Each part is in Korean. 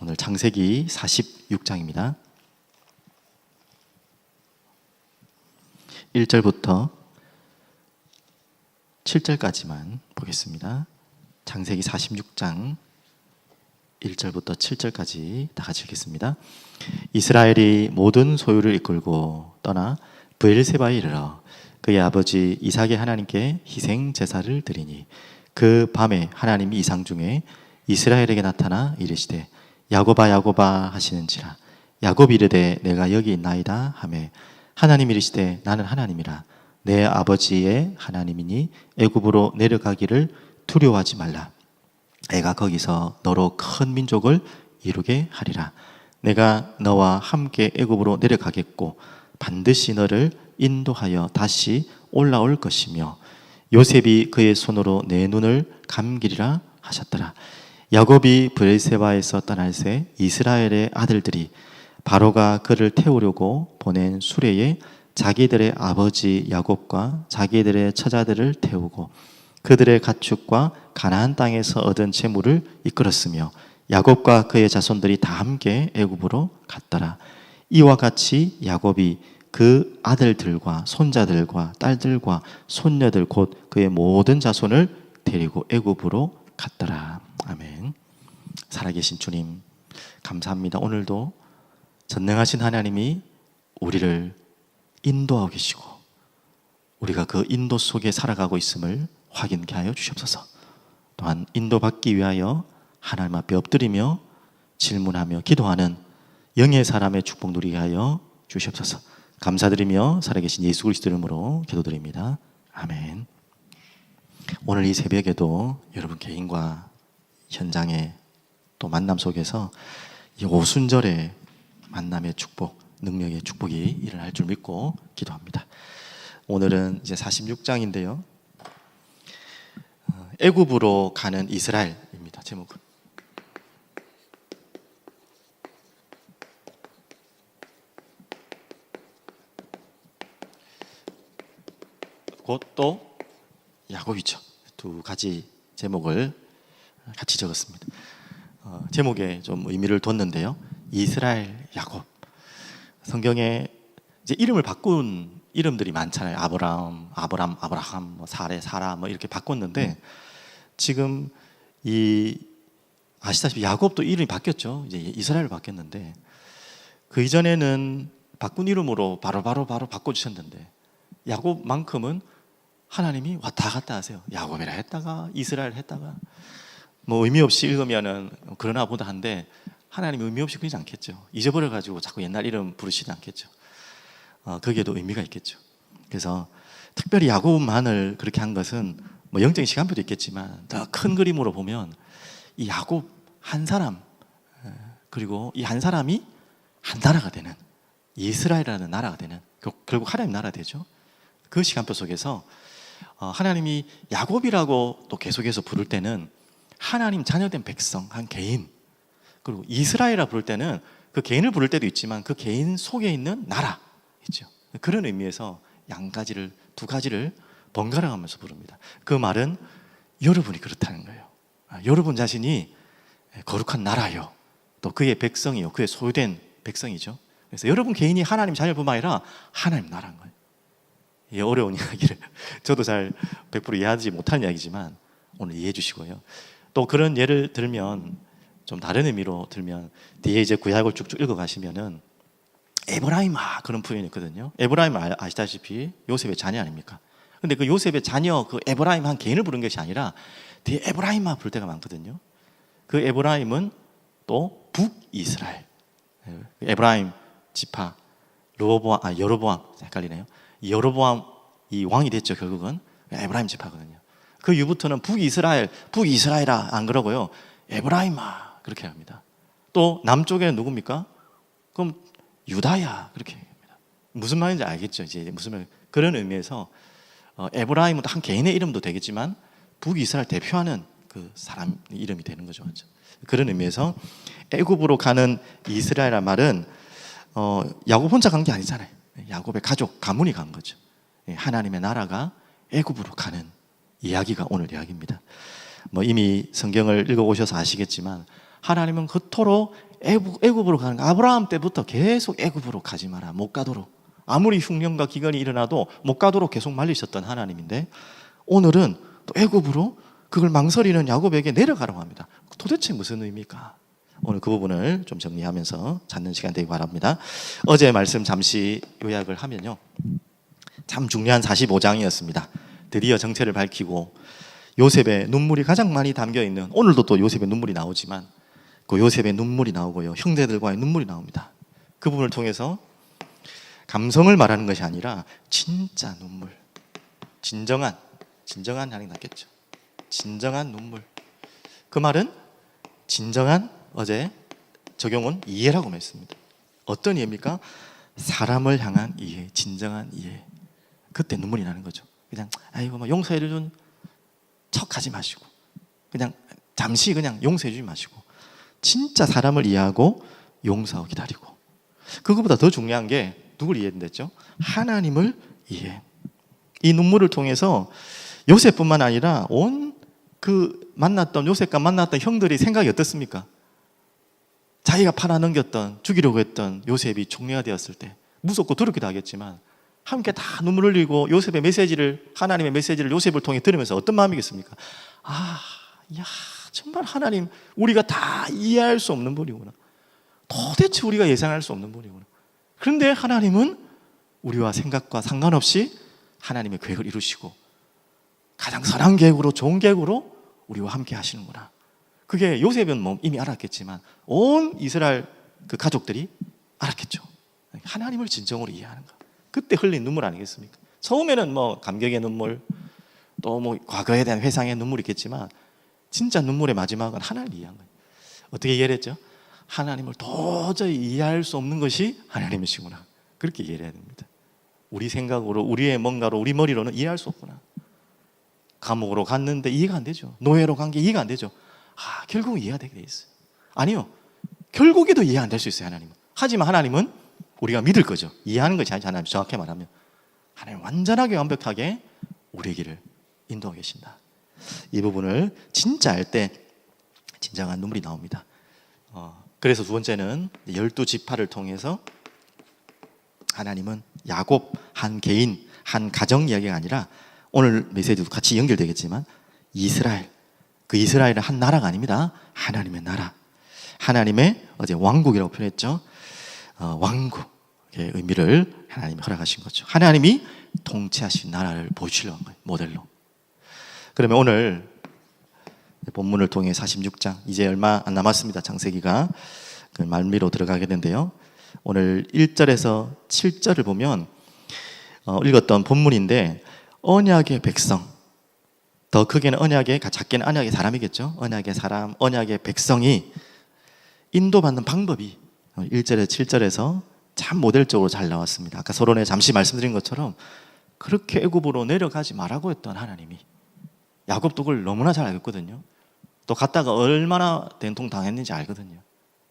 오늘 창세기 46장입니다. 1절부터 7절까지만 보겠습니다. 창세기 46장 1절부터 7절까지 다 같이 읽겠습니다. 이스라엘이 모든 소유를 이끌고 떠나 브엘세바에 이르러 그의 아버지 이삭의 하나님께 희생 제사를 드리니 그 밤에 하나님이 이상 중에 이스라엘에게 나타나 이르시되 야곱아 야곱아 하시는지라. 야곱이 이르되 내가 여기 있나이다 하매 하나님이 이르시되 나는 하나님이라 내 아버지의 하나님이니 애굽으로 내려가기를 두려워하지 말라. 내가 거기서 너로 큰 민족을 이루게 하리라. 내가 너와 함께 애굽으로 내려가겠고 반드시 너를 인도하여 다시 올라올 것이며 요셉이 그의 손으로 내 눈을 감기리라 하셨더라. 야곱이 브엘세바에서 떠날새 이스라엘의 아들들이 바로가 그를 태우려고 보낸 수레에 자기들의 아버지 야곱과 자기들의 처자들을 태우고 그들의 가축과 가나안 땅에서 얻은 재물을 이끌었으며 야곱과 그의 자손들이 다 함께 애굽으로 갔더라. 이와 같이 야곱이 그 아들들과 손자들과 딸들과 손녀들 곧 그의 모든 자손을 데리고 애굽으로 갔더라. 아멘. 살아계신 주님 감사합니다. 오늘도 전능하신 하나님이 우리를 인도하고 계시고 우리가 그 인도 속에 살아가고 있음을 확인케 하여 주시옵소서. 또한 인도받기 위하여 하나님 앞에 엎드리며 질문하며 기도하는 영의 사람의 축복 누리게 하여 주시옵소서. 감사드리며 살아계신 예수 그리스도 이름으로 기도드립니다. 아멘. 오늘 이 새벽에도 여러분 개인과 현장의 또 만남 속에서 이 오순절의 만남의 축복, 능력의 축복이 일어날 줄 믿고 기도합니다. 오늘은 이제 46장인데요. 애굽으로 가는 이스라엘입니다. 제목은. 곧 또 야곱이죠. 두 가지 제목을 같이 적었습니다. 제목에 좀 의미를 뒀는데요. 이스라엘, 야곱. 성경에 이제 이름을 바꾼 이름들이 많잖아요. 아브라함, 사레, 사라 뭐 이렇게 바꿨는데 지금 아시다시피 야곱도 이름이 바뀌었죠. 이제 이스라엘로 바뀌었는데 그 이전에는 바꾼 이름으로 바로 바꿔주셨는데 야곱만큼은 하나님이 왔다 갔다 하세요. 야곱이라 했다가 이스라엘 했다가 뭐 의미 없이 읽으면은 그러나 보다 한데 하나님이 의미 없이 그러지 않겠죠. 잊어버려가지고 자꾸 옛날 이름 부르시지 않겠죠. 거기에도 의미가 있겠죠. 그래서 특별히 야곱만을 그렇게 한 것은 뭐 영적인 시간표도 있겠지만 더 큰 그림으로 보면 이 야곱 한 사람 그리고 이 한 사람이 한 나라가 되는 이스라엘이라는 나라가 되는 결국 하나님 나라 되죠. 그 시간표 속에서 하나님이 야곱이라고 또 계속해서 부를 때는 하나님 자녀된 백성 한 개인 그리고 이스라엘이라 부를 때는 그 개인을 부를 때도 있지만 그 개인 속에 있는 나라 있죠. 그런 의미에서 두 가지를 번갈아 가면서 부릅니다. 그 말은 여러분이 그렇다는 거예요. 여러분 자신이 거룩한 나라요 또 그의 백성이요 그의 소유된 백성이죠. 그래서 여러분 개인이 하나님 자녀뿐만 아니라 하나님 나라인 거예요. 이 어려운 이야기를 저도 잘 100% 이해하지 못하는 이야기지만 오늘 이해해 주시고요. 또 그런 예를 들면 좀 다른 의미로 들면 뒤에 이제 구약을 쭉쭉 읽어가시면은 에브라임아 그런 표현이 있거든요. 에브라임은 아시다시피 요셉의 자녀 아닙니까? 근데 그 요셉의 자녀 그 에브라임 한 개인을 부른 것이 아니라 뒤에 에브라임아 부를 때가 많거든요. 그 에브라임은 또 북이스라엘 에브라임 지파 여로보암 헷갈리네요. 여로보암 이 왕이 됐죠. 결국은 에브라임 지파거든요. 그 이후부터는 북이스라엘아 안 그러고요. 에브라임아 그렇게 합니다. 또 남쪽에는 누굽니까? 그럼 유다야 그렇게 합니다. 무슨 말인지 알겠죠? 이제 무슨 말 그런 의미에서 에브라임은 한 개인의 이름도 되겠지만 북이스라엘 대표하는 그 사람 이름이 되는 거죠. 그런 의미에서 애굽으로 가는 이스라엘이라는 말은 야곱 혼자 간 게 아니잖아요. 야곱의 가족 가문이 간 거죠. 하나님의 나라가 애굽으로 가는 이야기가 오늘 이야기입니다. 뭐 이미 성경을 읽어오셔서 아시겠지만 하나님은 그토록 애굽으로 가는 거. 아브라함 때부터 계속 애굽으로 가지 마라, 못 가도록. 아무리 흉년과 기근이 일어나도 못 가도록 계속 말리셨던 하나님인데 오늘은 또 애굽으로 그걸 망설이는 야곱에게 내려가라고 합니다. 도대체 무슨 의미일까? 오늘 그 부분을 좀 정리하면서 찾는 시간 되기 바랍니다. 어제 말씀 잠시 요약을 하면요, 참 중요한 45장이었습니다. 드디어 정체를 밝히고 요셉의 눈물이 가장 많이 담겨있는, 오늘도 또 요셉의 눈물이 나오지만 그 요셉의 눈물이 나오고요, 형제들과의 눈물이 나옵니다. 그 부분을 통해서 감성을 말하는 것이 아니라 진짜 눈물, 진정한 향이 났겠죠. 진정한 눈물. 그 말은 진정한, 어제 적용은 이해라고 했습니다. 어떤 이해입니까? 사람을 향한 이해, 진정한 이해. 그때 눈물이 나는 거죠. 그냥 아이고 뭐 용서해 준 척하지 마시고, 그냥 잠시 그냥 용서해 주지 마시고, 진짜 사람을 이해하고 용서하고 기다리고, 그것보다 더 중요한 게 누굴 이해했죠? 하나님을 이해. 이 눈물을 통해서 요셉뿐만 아니라 온 그 요셉과 만났던 형들이 생각이 어떻습니까? 자기가 팔아넘겼던, 죽이려고 했던 요셉이 총리가 되었을 때 무섭고 두렵기도 하겠지만 함께 다 눈물 흘리고 요셉의 메시지를, 하나님의 메시지를 요셉을 통해 들으면서 어떤 마음이겠습니까? 정말 하나님, 우리가 다 이해할 수 없는 분이구나. 도대체 우리가 예상할 수 없는 분이구나. 그런데 하나님은 우리와 생각과 상관없이 하나님의 계획을 이루시고 가장 선한 계획으로, 좋은 계획으로 우리와 함께 하시는구나. 그게 요셉은 뭐 이미 알았겠지만 온 이스라엘 그 가족들이 알았겠죠. 하나님을 진정으로 이해하는 것. 그때 흘린 눈물 아니겠습니까? 처음에는 뭐 감격의 눈물, 또 뭐 과거에 대한 회상의 눈물이 있겠지만 진짜 눈물의 마지막은 하나님을 이해한 거예요. 어떻게 이해를 했죠? 하나님을 도저히 이해할 수 없는 것이 하나님이시구나. 그렇게 이해를 해야 됩니다. 우리 생각으로, 우리의 뭔가로, 우리 머리로는 이해할 수 없구나. 감옥으로 갔는데 이해가 안 되죠. 노예로 간 게 이해가 안 되죠. 결국 이해가 되게 돼 있어요. 아니요, 결국에도 이해 안 될 수 있어요, 하나님은. 하지만 하나님은 우리가 믿을 거죠. 이해하는 것이 아니죠. 하나님, 정확히 말하면 하나님 완전하게 완벽하게 우리의 길을 인도하고 계신다. 이 부분을 진짜 알 때 진정한 눈물이 나옵니다. 그래서 두 번째는 12지파를 통해서 하나님은 야곱 한 개인, 한 가정 이야기가 아니라 오늘 메시지도 같이 연결되겠지만 이스라엘, 그 이스라엘은 한 나라가 아닙니다. 하나님의 나라, 하나님의 어제 왕국이라고 표현했죠. 왕국의 의미를 하나님이 허락하신 거죠. 하나님이 통치하신 나라를 보여주려고 한 거예요, 모델로. 그러면 오늘 본문을 통해 46장, 이제 얼마 안 남았습니다. 창세기가 그 말미로 들어가게 되는데요, 오늘 1절에서 7절을 보면 읽었던 본문인데, 언약의 백성, 더 크게는 언약의, 작게는 언약의 사람이겠죠. 언약의 사람, 언약의 백성이 인도받는 방법이 1절에서 7절에서 참 모델적으로 잘 나왔습니다. 아까 서론에 잠시 말씀드린 것처럼 그렇게 애굽으로 내려가지 말라고 했던 하나님이, 야곱도 그걸 너무나 잘 알거든요. 또 갔다가 얼마나 된통 당했는지 알거든요.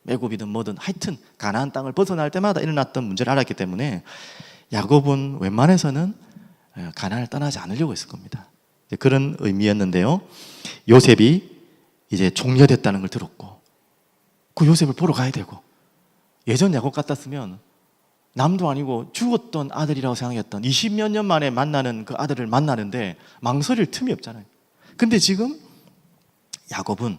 애굽이든 뭐든 하여튼 가나안 땅을 벗어날 때마다 일어났던 문제를 알았기 때문에 야곱은 웬만해서는 가나안을 떠나지 않으려고 했을 겁니다. 그런 의미였는데요, 요셉이 이제 종려됐다는 걸 들었고 그 요셉을 보러 가야 되고, 예전 야곱 같았으면 남도 아니고 죽었던 아들이라고 생각했던 20몇 년 만에 만나는 그 아들을 만나는데 망설일 틈이 없잖아요. 근데 지금 야곱은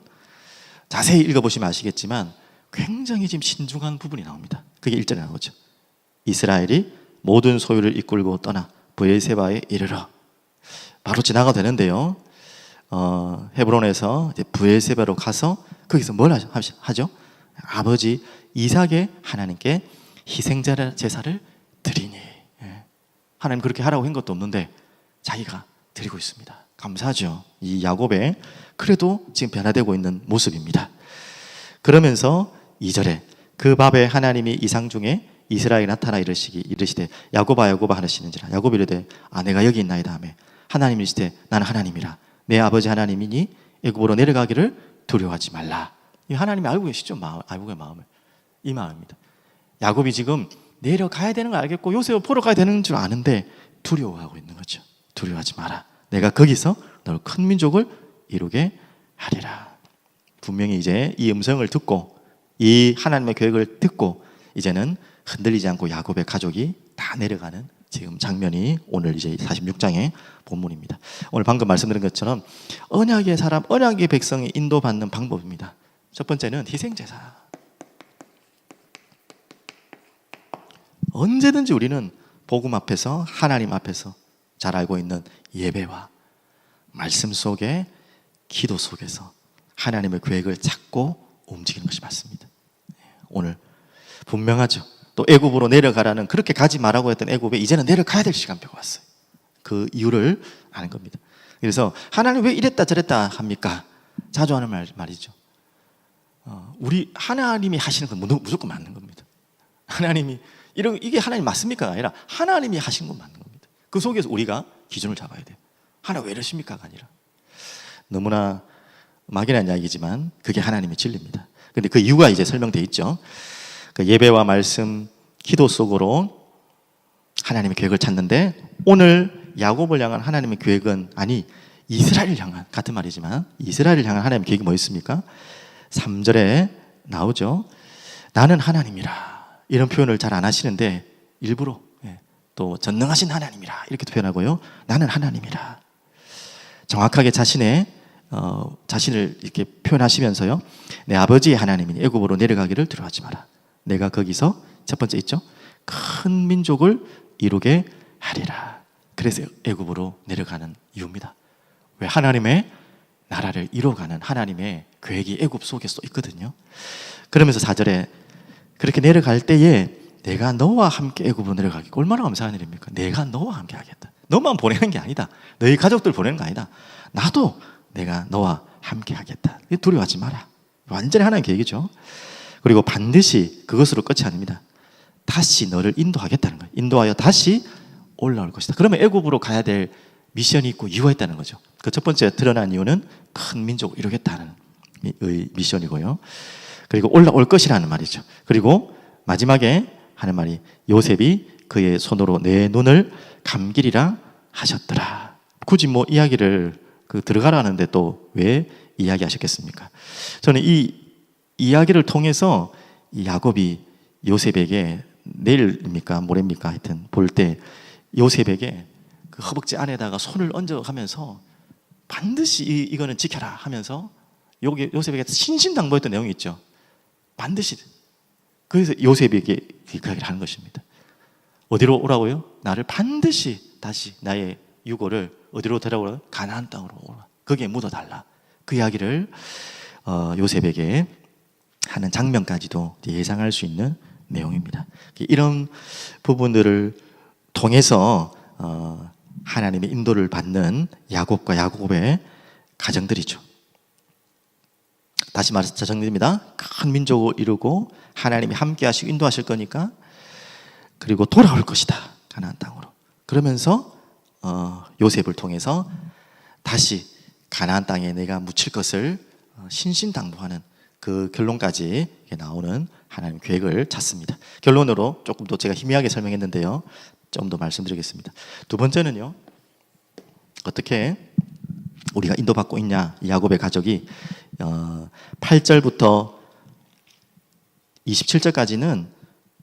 자세히 읽어보시면 아시겠지만 굉장히 지금 신중한 부분이 나옵니다. 그게 1절에 나오죠. 이스라엘이 모든 소유를 이끌고 떠나 브엘세바에 이르러, 바로 지나가 되는데요, 헤브론에서 이제 브엘세바로 가서 거기서 뭘 하죠? 아버지 이삭의 하나님께 희생자 제사를 드리니. 하나님 그렇게 하라고 한 것도 없는데 자기가 드리고 있습니다. 감사하죠. 이 야곱의 그래도 지금 변화되고 있는 모습입니다. 그러면서 2절에 그 밥에 하나님이 이상 중에 이스라엘에 나타나 이르시되 야곱아 야곱아 하시는지라. 야곱이 이르되 내가 여기 있나이다 하매 하나님이 이르시되 나는 하나님이라 내 아버지 하나님이니 애굽으로 내려가기를 두려워하지 말라. 이 하나님이 알고 계시죠? 야곱의 마음을. 이 마음입니다. 야곱이 지금 내려가야 되는 걸 알겠고 요셉을 보러 가야 되는 줄 아는데 두려워하고 있는 거죠. 두려워하지 마라. 내가 거기서 너를 큰 민족을 이루게 하리라. 분명히 이제 이 음성을 듣고 이 하나님의 계획을 듣고 이제는 흔들리지 않고 야곱의 가족이 다 내려가는 지금 장면이 오늘 이제 46장의 본문입니다. 오늘 방금 말씀드린 것처럼 언약의 사람, 언약의 백성이 인도받는 방법입니다. 첫 번째는 희생제사. 언제든지 우리는 복음 앞에서, 하나님 앞에서 잘 알고 있는 예배와 말씀 속에, 기도 속에서 하나님의 계획을 찾고 움직이는 것이 맞습니다. 오늘 분명하죠. 또 애굽으로 내려가라는, 그렇게 가지 말라고 했던 애굽에 이제는 내려가야 될 시간표가 왔어요. 그 이유를 아는 겁니다. 그래서 하나님 왜 이랬다 저랬다 합니까? 자주 하는 말이죠. 우리 하나님이 하시는 건 무조건 맞는 겁니다. 하나님이 이게 하나님 맞습니까가 아니라 하나님이 하신 건 맞는 겁니다. 그 속에서 우리가 기준을 잡아야 돼요. 하나님 왜 이러십니까가 아니라. 너무나 막연한 이야기지만 그게 하나님의 진리입니다. 그런데 그 이유가 이제 설명되어 있죠. 그 예배와 말씀, 기도 속으로 하나님의 계획을 찾는데, 오늘 야곱을 향한 하나님의 계획은, 아니 이스라엘을 향한, 같은 말이지만 이스라엘을 향한 하나님의 계획이 뭐였습니까? 3절에 나오죠. 나는 하나님이라. 이런 표현을 잘 안 하시는데 일부러, 또 전능하신 하나님이라 이렇게 표현하고요. 나는 하나님이라. 정확하게 자신을 이렇게 표현하시면서요. 내 아버지의 하나님이니 애굽으로 내려가기를 두려워하지 마라. 내가 거기서, 첫 번째 있죠, 큰 민족을 이루게 하리라. 그래서 애굽으로 내려가는 이유입니다. 왜? 하나님의 나라를 이루어가는 하나님의 계획이 애굽 속에서 있거든요. 그러면서 4절에 그렇게 내려갈 때에 내가 너와 함께 애굽으로 내려가기, 얼마나 감사한 일입니까? 내가 너와 함께 하겠다. 너만 보내는 게 아니다. 너희 가족들 보내는 거 아니다. 나도 내가 너와 함께 하겠다. 두려워하지 마라. 완전히 하나님의 계획이죠. 그리고 반드시 그것으로 끝이 아닙니다. 다시 너를 인도하겠다는 거예요. 인도하여 다시 올라올 것이다. 그러면 애굽으로 가야 될 미션이 있고 이유가 있다는 거죠. 그 첫 번째 드러난 이유는 큰 민족을 이루겠다는 미션이고요. 그리고 올라올 것이라는 말이죠. 그리고 마지막에 하는 말이 요셉이 그의 손으로 내 눈을 감기리라 하셨더라. 굳이 뭐 이야기를 들어가라 하는데 또 왜 이야기하셨겠습니까? 저는 이 이야기를 통해서 이 야곱이 요셉에게, 내일입니까 모레입니까 하여튼 볼 때 요셉에게 그 허벅지 안에다가 손을 얹어가면서 반드시 이거는 지켜라 하면서 요셉에게 신신당부했던 내용이 있죠. 반드시. 그래서 요셉에게 그 이야기를 하는 것입니다. 어디로 오라고요? 나를 반드시 다시 나의 유고를 어디로 데려오라고요? 가나안 땅으로 오라. 거기에 묻어달라. 그 이야기를 요셉에게 하는 장면까지도 예상할 수 있는 내용입니다. 이런 부분들을 통해서 하나님의 인도를 받는 야곱과 야곱의 가정들이죠. 다시 말해서 정리됩니다. 큰 민족을 이루고 하나님이 함께 하시고 인도하실 거니까, 그리고 돌아올 것이다. 가나안 땅으로. 그러면서 요셉을 통해서 다시 가나안 땅에 내가 묻힐 것을 신신당부하는 그 결론까지 나오는 하나님 계획을 찾습니다. 결론으로 조금 더 제가 희미하게 설명했는데요. 좀 더 말씀드리겠습니다. 두 번째는요, 어떻게 우리가 인도받고 있냐. 야곱의 가족이 8절부터 27절까지는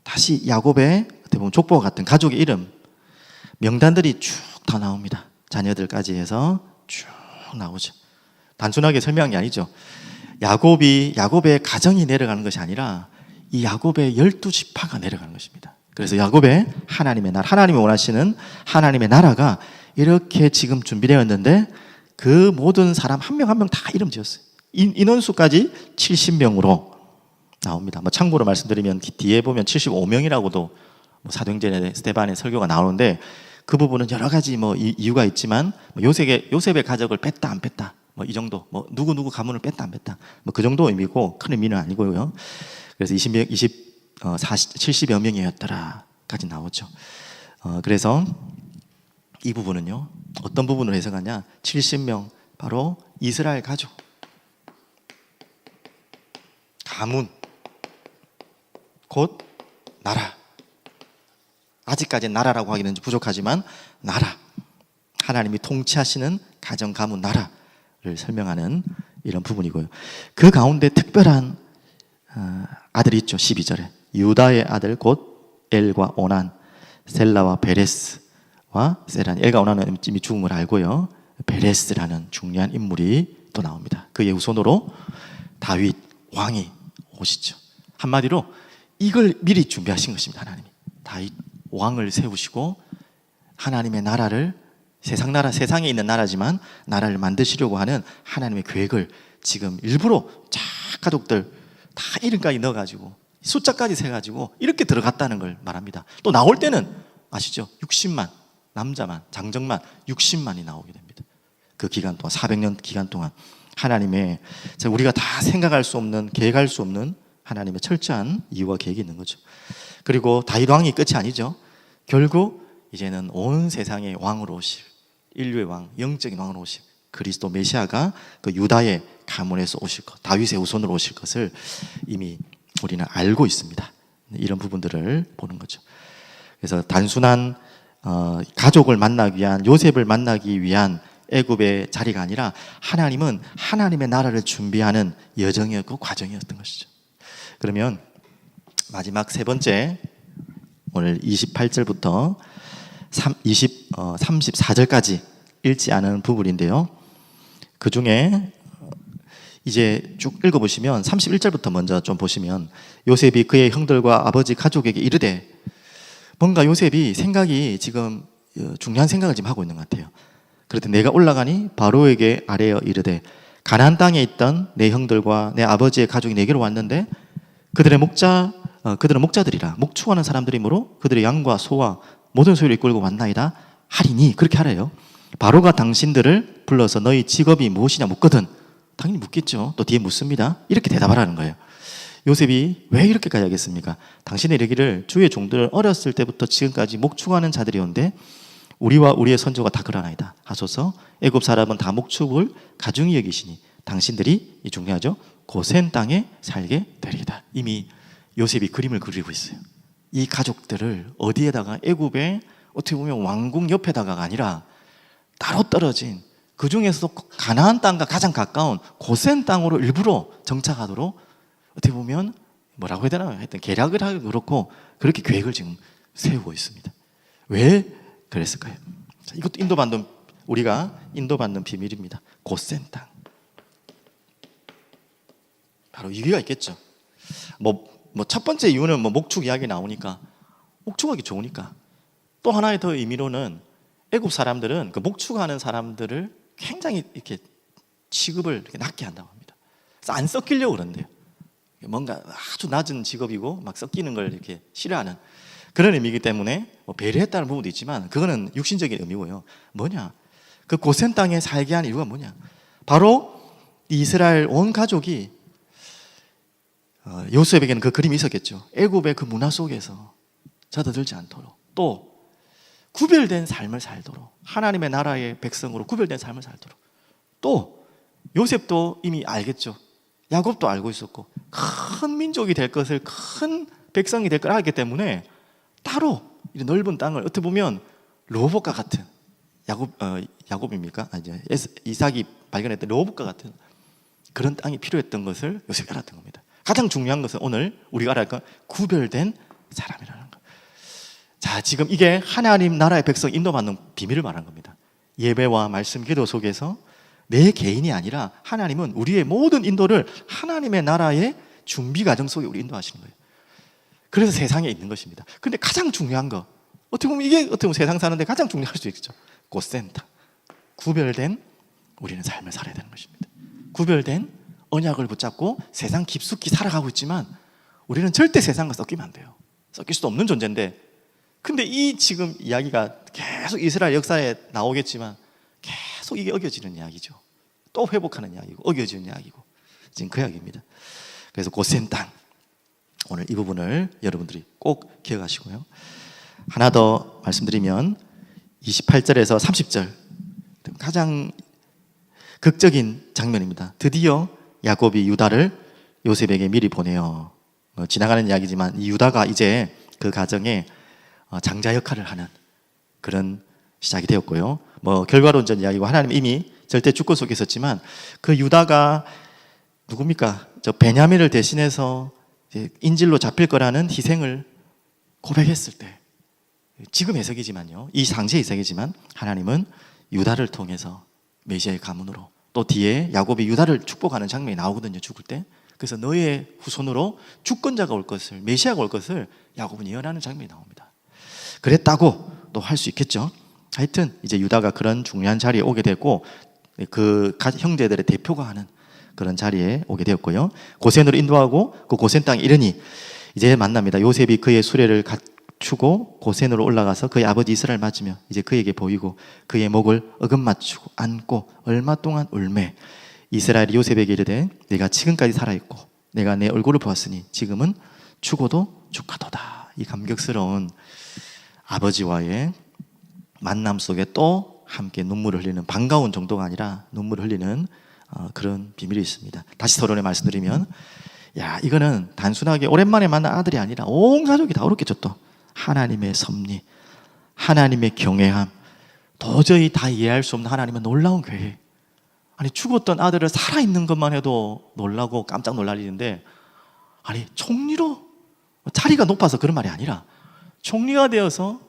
다시 야곱의 어떻게 보면 족보와 같은 가족의 이름, 명단들이 쭉 다 나옵니다. 자녀들까지 해서 쭉 나오죠. 단순하게 설명한 게 아니죠. 야곱의 가정이 내려가는 것이 아니라 이 야곱의 12지파가 내려가는 것입니다. 그래서 야곱의 하나님의 나라, 하나님이 원하시는 하나님의 나라가 이렇게 지금 준비되었는데 그 모든 사람 한 명 한 명 다 이름 지었어요. 인원수까지 70명으로 나옵니다. 참고로 말씀드리면 뒤에 보면 75명이라고도 사도행전에 스데반의 설교가 나오는데, 그 부분은 여러 가지 이유가 있지만 요셉의 가족을 뺐다 안 뺐다 이 정도, 누구 가문을 뺐다 안 뺐다 그 정도 의미고 큰 의미는 아니고요. 그래서 70여 명이었더라까지 나오죠. 그래서 이 부분은요, 어떤 부분으로 해석하냐, 70명 바로 이스라엘 가족, 가문, 곧 나라. 아직까지는 나라라고 하기는 부족하지만 나라, 하나님이 통치하시는 가정, 가문, 나라를 설명하는 이런 부분이고요. 그 가운데 특별한 아들이 있죠. 12절에 유다의 아들 곧 엘과 오난, 셀라와 베레스와 세란. 엘과 오난은 이미 죽음을 알고요. 베레스라는 중요한 인물이 또 나옵니다. 그의 후손으로 다윗 왕이 오시죠. 한마디로 이걸 미리 준비하신 것입니다. 하나님이 다윗 왕을 세우시고 하나님의 나라를, 세상 나라, 세상에 있는 나라지만 나라를 만드시려고 하는 하나님의 계획을 지금 일부러 쫙 가족들 다 이름까지 넣어가지고 숫자까지 세가지고 이렇게 들어갔다는 걸 말합니다. 또 나올 때는 아시죠? 60만, 남자만, 장정만 60만이 나오게 됩니다. 그 기간 동안, 400년 기간 동안 하나님의, 우리가 다 생각할 수 없는, 계획할 수 없는 하나님의 철저한 이유와 계획이 있는 거죠. 그리고 다윗 왕이 끝이 아니죠. 결국 이제는 온 세상의 왕으로 오실, 인류의 왕, 영적인 왕으로 오실 그리스도 메시아가 그 유다의 가문에서 오실 것, 다윗의 후손으로 오실 것을 이미 우리는 알고 있습니다. 이런 부분들을 보는 거죠. 그래서 단순한 가족을 만나기 위한, 요셉을 만나기 위한 애굽의 자리가 아니라 하나님은 하나님의 나라를 준비하는 여정이었고 과정이었던 것이죠. 그러면 마지막 세 번째, 오늘 28절부터 34절까지 읽지 않은 부분인데요. 그 중에 이제 쭉 읽어보시면 31절부터 먼저 좀 보시면, 요셉이 그의 형들과 아버지 가족에게 이르되, 뭔가 요셉이 생각이 지금 중요한 생각을 지금 하고 있는 것 같아요. 그런데 내가 올라가니 바로에게 아뢰어 이르되, 가나안 땅에 있던 내 형들과 내 아버지의 가족이 내게로 왔는데 그들은 목자들이라, 목축하는 사람들이므로 그들의 양과 소와 모든 소유를 이끌고 왔나이다 하리니, 그렇게 하래요. 바로가 당신들을 불러서 너희 직업이 무엇이냐 묻거든, 당연히 묻겠죠. 또 뒤에 묻습니다. 이렇게 대답하라는 거예요. 요셉이 왜 이렇게까지 하겠습니까? 당신의 이르기를 주의 종들을 어렸을 때부터 지금까지 목축하는 자들이온데 우리와 우리의 선조가 다 그러나이다 하소서. 애굽 사람은 다 목축을 가중히 여기시니 당신들이, 이 중요하죠, 고센 땅에 살게 되리이다. 이미 요셉이 그림을 그리고 있어요. 이 가족들을 어디에다가, 애굽의 어떻게 보면 왕궁 옆에다가가 아니라 따로 떨어진, 그 중에서도 가나안 땅과 가장 가까운 고센 땅으로 일부러 정착하도록, 어떻게 보면 뭐라고 해야 되나, 하여튼 계략을 하기 그렇고 그렇게 계획을 지금 세우고 있습니다. 왜 그랬을까요? 이것도 우리가 인도받는 비밀입니다. 고센 땅. 바로 이유가 있겠죠. 첫 번째 이유는 목축 이야기 나오니까, 목축하기 좋으니까. 또 하나의 더 의미로는 애굽 사람들은 그 목축하는 사람들을 굉장히 이렇게 취급을 이렇게 낮게 한다고 합니다. 그래서 안 섞이려고 그런대요. 뭔가 아주 낮은 직업이고 막 섞이는 걸 이렇게 싫어하는 그런 의미이기 때문에 배려했다는 부분도 있지만, 그거는 육신적인 의미고요. 뭐냐? 그 고센 땅에 살게 한 이유가 뭐냐? 바로 이스라엘 온 가족이, 요셉에게는 그 그림이 있었겠죠. 애굽의 그 문화 속에서 젖어들지 않도록, 또 구별된 삶을 살도록, 하나님의 나라의 백성으로 구별된 삶을 살도록. 또 요셉도 이미 알겠죠. 야곱도 알고 있었고, 큰 민족이 될 것을, 큰 백성이 될 걸 알기 때문에 따로 이 넓은 땅을, 어떻게 보면 로봇과 같은, 야곱입니까? 이삭이 발견했던 로봇과 같은 그런 땅이 필요했던 것을 요셉이 알았던 겁니다. 가장 중요한 것은 오늘 우리가 알아야 할 건 구별된 사람이라는 것. 자, 지금 이게 하나님 나라의 백성 인도받는 비밀을 말한 겁니다. 예배와 말씀, 기도 속에서 내 개인이 아니라 하나님은 우리의 모든 인도를 하나님의 나라의 준비 과정 속에 우리 인도하시는 거예요. 그래서 세상에 있는 것입니다. 근데 가장 중요한 거, 어떻게 보면 이게 어떻게 보면 세상 사는데 가장 중요할 수 있죠. 고센터. 구별된 우리는 삶을 살아야 되는 것입니다. 구별된 언약을 붙잡고 세상 깊숙이 살아가고 있지만 우리는 절대 세상과 섞이면 안 돼요. 섞일 수도 없는 존재인데, 근데 이 지금 이야기가 계속 이스라엘 역사에 나오겠지만 계속 이게 어겨지는 이야기죠. 또 회복하는 이야기고 어겨지는 이야기고, 지금 그 이야기입니다. 그래서 고센 땅, 오늘 이 부분을 여러분들이 꼭 기억하시고요. 하나 더 말씀드리면 28절에서 30절 가장 극적인 장면입니다. 드디어 야곱이 유다를 요셉에게 미리 보내요. 지나가는 이야기지만 이 유다가 이제 그 가정에 장자 역할을 하는 그런 시작이 되었고요. 결과론적 이야기고, 하나님 이미 절대 주권 속에 있었지만 그 유다가 누굽니까? 저 베냐민을 대신해서 인질로 잡힐 거라는 희생을 고백했을 때, 지금 해석이지만요, 이 상세 해석이지만 하나님은 유다를 통해서 메시아의 가문으로, 또 뒤에 야곱이 유다를 축복하는 장면이 나오거든요, 죽을 때. 그래서 너의 후손으로 주권자가 올 것을, 메시아가 올 것을 야곱은 예언하는 장면이 나옵니다. 그랬다고 또 할 수 있겠죠. 하여튼 이제 유다가 그런 중요한 자리에 오게 되고, 그 형제들의 대표가 하는 그런 자리에 오게 되었고요. 고센으로 인도하고 그 고센 땅에 이르니 이제 만납니다. 요셉이 그의 수레를 갖추고 고센으로 올라가서 그의 아버지 이스라엘 맞으며 이제 그에게 보이고 그의 목을 어금 맞추고 안고 얼마 동안 울매 이스라엘이 요셉에게 이르되 내가 지금까지 살아있고 내가 내 얼굴을 보았으니 지금은 죽어도 죽하도다. 이 감격스러운 아버지와의 만남 속에 또 함께 눈물을 흘리는, 반가운 정도가 아니라 눈물을 흘리는 그런 비밀이 있습니다. 다시 서론에 말씀드리면, 야, 이거는 단순하게 오랜만에 만난 아들이 아니라 온 가족이 다 울었겠죠. 또 하나님의 섭리, 하나님의 경외함, 도저히 다 이해할 수 없는 하나님의 놀라운 계획. 아니, 죽었던 아들을 살아있는 것만 해도 놀라고 깜짝 놀랄 일인데, 아니, 총리로, 자리가 높아서 그런 말이 아니라 총리가 되어서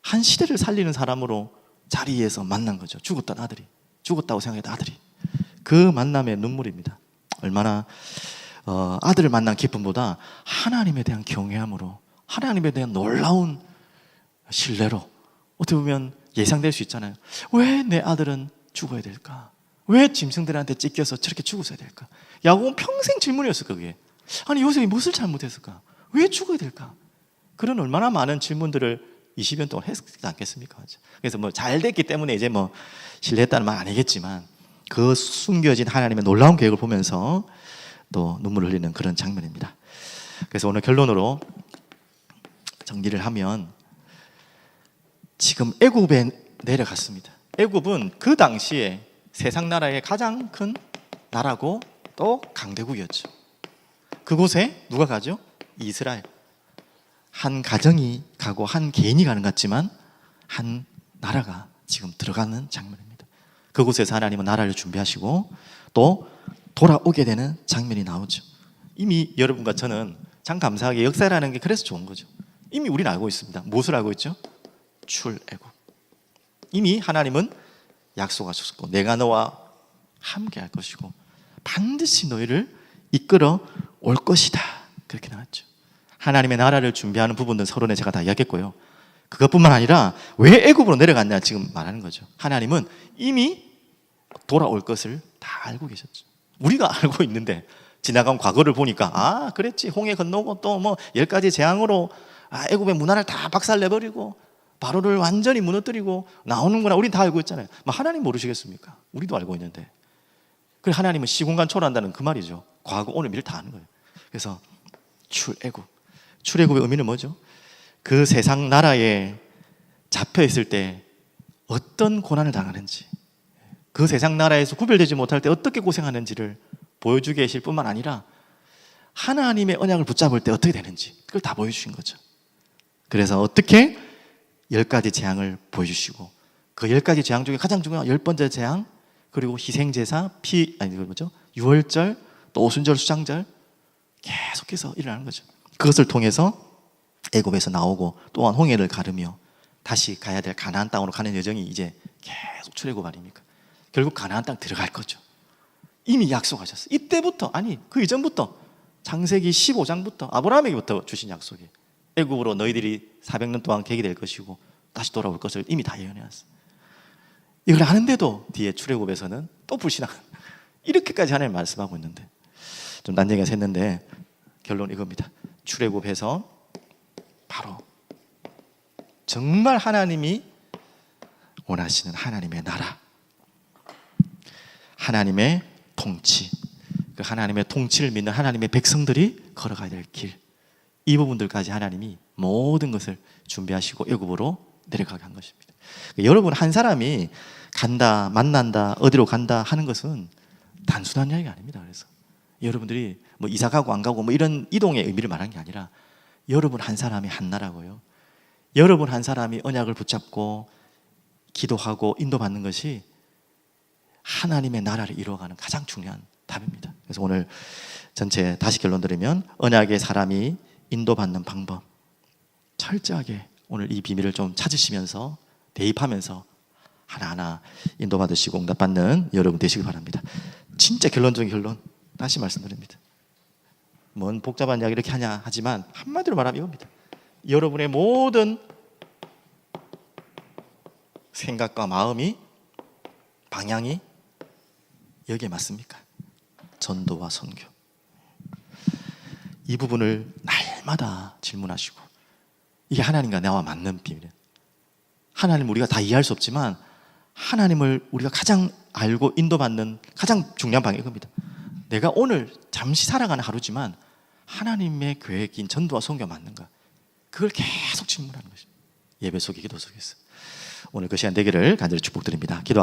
한 시대를 살리는 사람으로 자리에서 만난 거죠. 죽었던 아들이, 죽었다고 생각했던 아들이. 그 만남의 눈물입니다. 얼마나 아들을 만난 기쁨보다 하나님에 대한 경외함으로, 하나님에 대한 놀라운 신뢰로, 어떻게 보면 예상될 수 있잖아요. 왜 내 아들은 죽어야 될까? 왜 짐승들한테 찢겨서 저렇게 죽어야 될까? 야곱은 평생 질문이었을 거예요. 아니, 요셉이 무엇을 잘못했을까? 왜 죽어야 될까? 그런 얼마나 많은 질문들을 20년 동안 했지 않겠습니까? 그래서 뭐 잘 됐기 때문에 이제 뭐 신뢰했다는 말 아니겠지만, 그 숨겨진 하나님의 놀라운 계획을 보면서 또 눈물을 흘리는 그런 장면입니다. 그래서 오늘 결론으로 정리를 하면, 지금 애굽에 내려갔습니다. 애굽은 그 당시에 세상 나라의 가장 큰 나라고 또 강대국이었죠. 그곳에 누가 가죠? 이스라엘. 한 가정이 가고 한 개인이 가는 것 같지만 한 나라가 지금 들어가는 장면입니다. 그곳에서 하나님은 나라를 준비하시고 또 돌아오게 되는 장면이 나오죠. 이미 여러분과 저는 참 감사하게 역사라는 게 그래서 좋은 거죠. 이미 우리는 알고 있습니다. 무엇을 알고 있죠? 출애굽. 이미 하나님은 약속하셨고 내가 너와 함께 할 것이고 반드시 너희를 이끌어 올 것이다. 그렇게 나왔죠. 하나님의 나라를 준비하는 부분들은 서론에 제가 다 이야기했고요. 그것뿐만 아니라 왜 애굽으로 내려갔냐 지금 말하는 거죠. 하나님은 이미 돌아올 것을 다 알고 계셨죠. 우리가 알고 있는데 지나간 과거를 보니까 아 그랬지, 홍해 건너고 또 뭐 10가지 재앙으로 애굽의 문화를 다 박살내버리고 바로를 완전히 무너뜨리고 나오는구나, 우린 다 알고 있잖아요. 하나님 모르시겠습니까? 우리도 알고 있는데. 그래, 하나님은 시공간 초월한다는 그 말이죠. 과거 오늘 미래 다 아는 거예요. 그래서 출애굽의 의미는 뭐죠? 그 세상 나라에 잡혀 있을 때 어떤 고난을 당하는지, 그 세상 나라에서 구별되지 못할 때 어떻게 고생하는지를 보여주게 하실 뿐만 아니라 하나님의 언약을 붙잡을 때 어떻게 되는지 그걸 다 보여주신 거죠. 그래서 어떻게 10가지 재앙을 보여주시고, 그 10가지 재앙 중에 가장 중요한 10번째 재앙, 그리고 희생제사, 유월절, 또 오순절, 수장절 계속해서 일어나는 거죠. 그것을 통해서 애굽에서 나오고 또한 홍해를 가르며 다시 가야 될 가나안 땅으로 가는 여정이 이제 계속 출애굽 아닙니까? 결국 가나안 땅 들어갈 거죠. 이미 약속하셨어요. 이때부터, 아니 그 이전부터, 창세기 15장부터 아브라함에게부터 주신 약속이 애굽으로 너희들이 400년 동안 객이 될 것이고 다시 돌아올 것을 이미 다 예언해왔어요. 이걸 아는데도 뒤에 출애굽에서는 또 불신하는, 이렇게까지 하나님 말씀하고 있는데 좀 난쟁이가 샜는데 결론 이겁니다. 출애굽해서 바로 정말 하나님이 원하시는 하나님의 나라, 하나님의 통치, 그 하나님의 통치를 믿는 하나님의 백성들이 걸어가야 될 길, 이 부분들까지 하나님이 모든 것을 준비하시고 애굽으로 내려가게 한 것입니다. 여러분 한 사람이 간다, 만난다, 어디로 간다 하는 것은 단순한 이야기가 아닙니다. 그래서 여러분들이 뭐 이사 가고 안 가고 뭐 이런 이동의 의미를 말하는 게 아니라 여러분 한 사람이 한 나라고요. 여러분 한 사람이 언약을 붙잡고 기도하고 인도받는 것이 하나님의 나라를 이루어가는 가장 중요한 답입니다. 그래서 오늘 전체 다시 결론 드리면 언약의 사람이 인도받는 방법, 철저하게 오늘 이 비밀을 좀 찾으시면서 대입하면서 하나하나 인도받으시고 응답받는 여러분 되시길 바랍니다. 진짜 결론적인 결론 다시 말씀드립니다. 뭔 복잡한 이야기 이렇게 하냐 하지만 한마디로 말하면 이겁니다. 여러분의 모든 생각과 마음이, 방향이 여기에 맞습니까? 전도와 선교. 이 부분을 날마다 질문하시고, 이게 하나님과 나와 맞는 비밀이에요. 하나님을 우리가 다 이해할 수 없지만 하나님을 우리가 가장 알고 인도받는 가장 중요한 방향이 이겁니다. 내가 오늘 잠시 살아가는 하루지만 하나님의 계획인 전도와 선교가 맞는가? 그걸 계속 질문하는 것입니다. 예배 속에, 기도 속에서. 오늘 그 시간 되기를 간절히 축복드립니다. 기도하겠습니다.